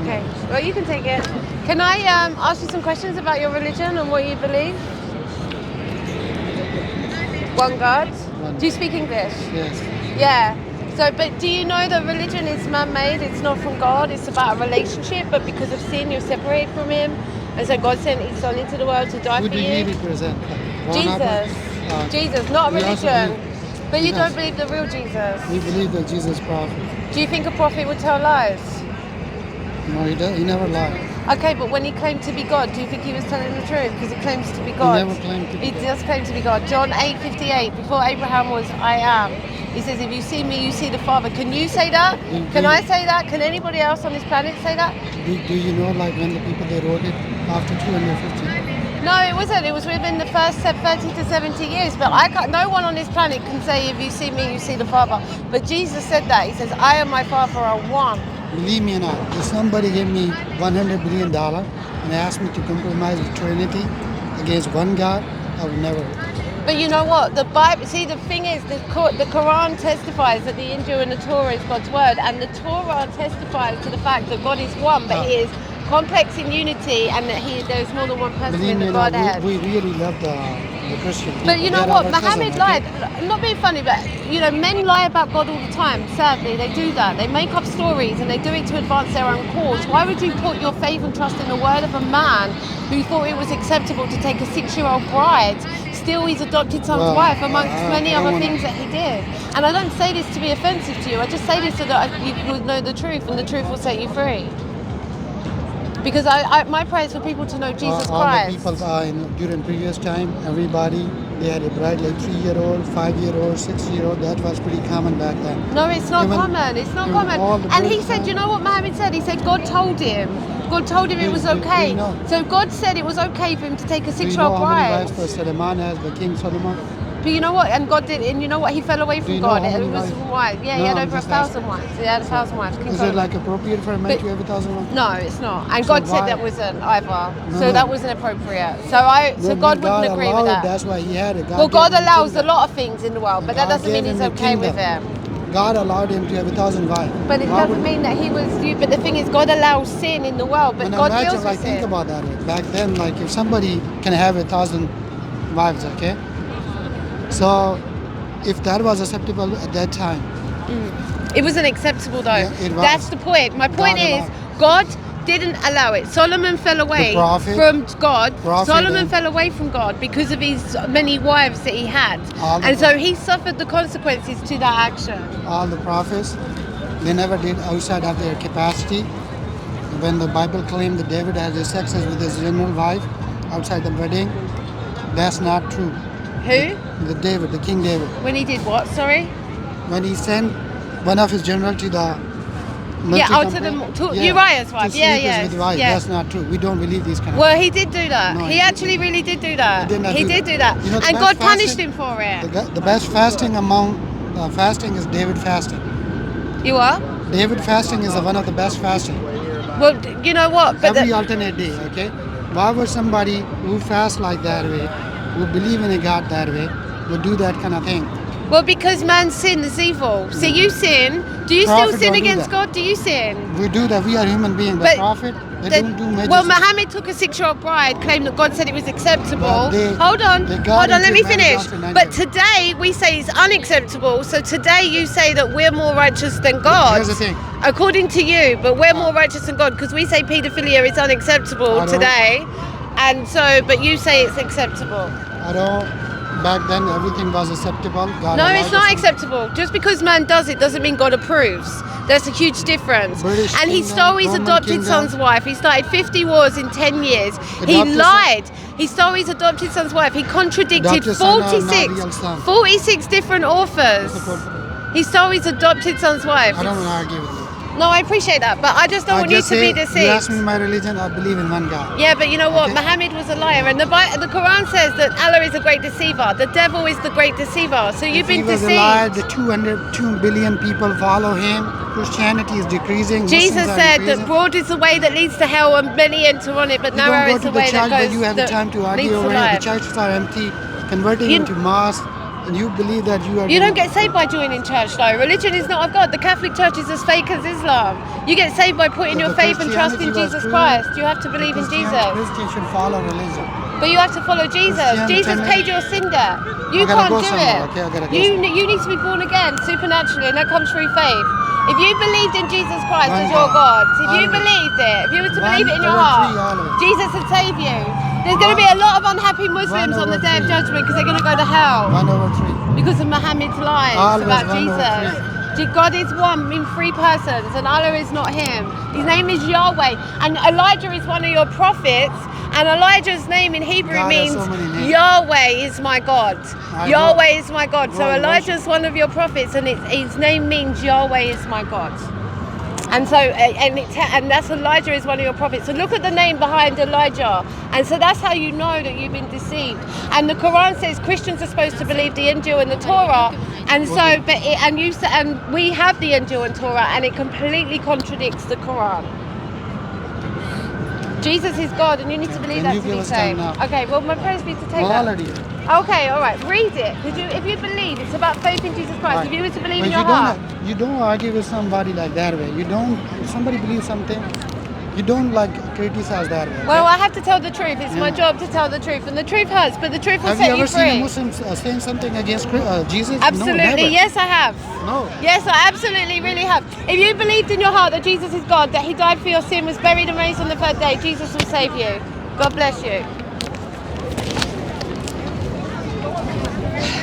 Okay. Well, you can take it. Can I ask you some questions about your religion and what you believe? One God. One. Do you speak English? Yes. Yeah. So, but do you know that religion is man-made? It's not from God. It's about a relationship. But because of sin, you're separated from Him, and so God sent His Son into the world to die Who for do you. we represent? Jesus. Jesus, not a we also religion. believe, But you don't yes, believe the real Jesus. we believe that Jesus prophet. Do you think a prophet would tell lies? No, he never lied. Okay, but when he claimed to be God, do you think he was telling the truth? Because he claims to be He God. never claimed to be He God. does claim to be God. John 8:58. Before Abraham was, I am. He says, if you see me, you see the Father. Can you say that? Can I say that? Can anybody else on this planet say that? Do you know, like, when the people they wrote it after 250? No, it wasn't. It was within the first 30 to 70 years. But I can't, no one on this planet can say, if you see me, you see the Father. But Jesus said that. He says, I and my Father are one. Believe me or not, if somebody gave me $100 billion and asked me to compromise the Trinity against one God, I would never. But you know what? The Bible. See, the thing is, the Quran testifies that the Injil and the Torah is God's word, and the Torah testifies to the fact that God is one, but He is complex in unity, and that there's more than one person Believe in me the or not, Godhead. we really love the Christian people. But you know They're what? our cousin, Muhammad okay? lied. I'm not being funny, but you know, men lie about God all the time. Sadly, they do that. They make up stories and they do it to advance their own cause. Why would you put your faith and trust in the word of a man who thought it was acceptable to take a 6-year-old bride, steal his adopted son's wife, amongst many other things that he did? And I don't say this to be offensive to you. I just say this so that you will know the truth, and the truth will set you free. Because my prayer is for people to know Jesus all Christ. the people during previous time, everybody, they had a bride like 3-year-old, 5-year-old, 6-year-old. That was pretty common back then. No, it's not common. It's not common. And he said, you know what Muhammad said? He said God told him. God told him it was okay. So God said it was okay for him to take a 6-year-old bride. For Solomon as the King Solomon? But you know what? And God did. And you know what? He fell away from God. It was wives. Yeah, he had over 1,000 wives. He had 1,000 wives. Is it like appropriate for a man to have 1,000 wives? No, it's not. And God said that wasn't either. So that wasn't appropriate. So God wouldn't agree with that. That's why he had it. Well, God allows a lot of things in the world, but that doesn't mean He's okay with it. God allowed him to have 1,000 wives. But it doesn't mean that he was. But the thing is, God allows sin in the world, but God deals with sin. Think about that. Back then, like if somebody can have 1,000 wives, okay? So, if that was acceptable at that time, it wasn't acceptable though. Yeah, that's the point. My point is, God didn't allow it. Solomon fell away from God. Solomon fell away from God because of his many wives that he had, and so he suffered the consequences to that action. All the prophets, they never did outside of their capacity. When the Bible claimed that David had sex with his general wife outside the wedding, that's not true. Who? The King David. When he did what? Sorry? When he sent one of his generals to the Uriah's wife. With wife. That's not true. We don't believe these kind of Well, he did do that. He actually really did do that. He did do that. You know, and God punished him for it. The best fasting among fasting is David fasting. You are? David fasting is one of the best fasting. Well, you know what? But every alternate day, okay? Why would somebody who fasts like that way, who believe in a God that way, would do that kind of thing? Well, because man's sin is evil. So you sin. Do you still sin against God? Do you sin? We do that. We are human beings. But prophet, they don't do magic. Well, Muhammad took a 6-year-old bride, claimed that God said it was acceptable. Hold on, let me finish. But today we say it's unacceptable. So today you say that we're more righteous than God. Here's the thing. According to you, but we're more righteous than God because we say paedophilia is unacceptable today. And so, but you say it's acceptable. I don't. Back then, everything was acceptable. No, it's not acceptable. Just because man does it doesn't mean God approves. There's a huge difference. And he stole his adopted son's wife. He started 50 wars in 10 years. He lied. He stole his adopted son's wife. He contradicted 46 different authors. He stole his adopted son's wife. I don't want to argue with you. No, I appreciate that, but I just don't want you to be deceived. You ask me my religion, I believe in one God. Yeah, but you know what? Muhammad was a liar, and the Quran says that Allah is a great deceiver. The devil is the great deceiver. So you've been deceived. He was a liar. The 2 billion people follow him. Christianity is decreasing. Jesus said that broad is the way that leads to hell, and many enter on it, but narrow is the way that goes. You have the time to argue over it. The churches are empty, converting into mosques. and you believe that you are. You don't doing- get saved by joining church though. Religion is not of God. The Catholic Church is as fake as Islam. You get saved by putting But your the faith and trust in Christianity was Jesus true. Christ. You have to believe in Jesus. Christians should follow religion. But you have to follow Jesus. Christianity Jesus means- paid your sin debt. You I gotta can't go do somewhere, it. okay? I gotta go You somewhere. need to be born again supernaturally, and that comes through faith. If you believed in Jesus Christ One as your God. God, if you Always. believed it, if you were to One believe it in your over heart, three, always. Jesus would save you. There's going to be a lot of unhappy Muslims on the over day of three. judgment because they're going to go to hell. 1/3. Because of Muhammad's lies Always about 1/3. Jesus. God is one in three persons, and Allah is not him. His name is Yahweh, and Elijah is one of your prophets. And Elijah's name in Hebrew God has means so many names. Yahweh is my God. I Yahweh know. is my God. So Go and Elijah's one of your prophets, and his name means Yahweh is my God. And so, and that's Elijah is one of your prophets. So look at the name behind Elijah, and so that's how you know that you've been deceived. And the Quran says Christians are supposed to believe the Injil and the Torah, and so, and we have the Injil and Torah, and it completely contradicts the Quran. Jesus is God, and you need to believe Can that you to give be us time saved. now? Okay, well, my prayers be to take We're that. already. Okay, all right, read it. If you believe, it's about faith in Jesus Christ. Right. If you were to believe But in your heart. you don't argue with somebody like that way. You don't. If somebody believes something, you don't like criticize that way. Okay? Well, I have to tell the truth. It's my Yeah. job to tell the truth, and the truth hurts, but the truth will have you set ever you seen a free. Muslim saying something against Jesus? Absolutely, No, never. yes, I have. No. Yes, I absolutely really have. If you believed in your heart that Jesus is God, that He died for your sin, was buried and raised on the third day, Jesus will save you. God bless you.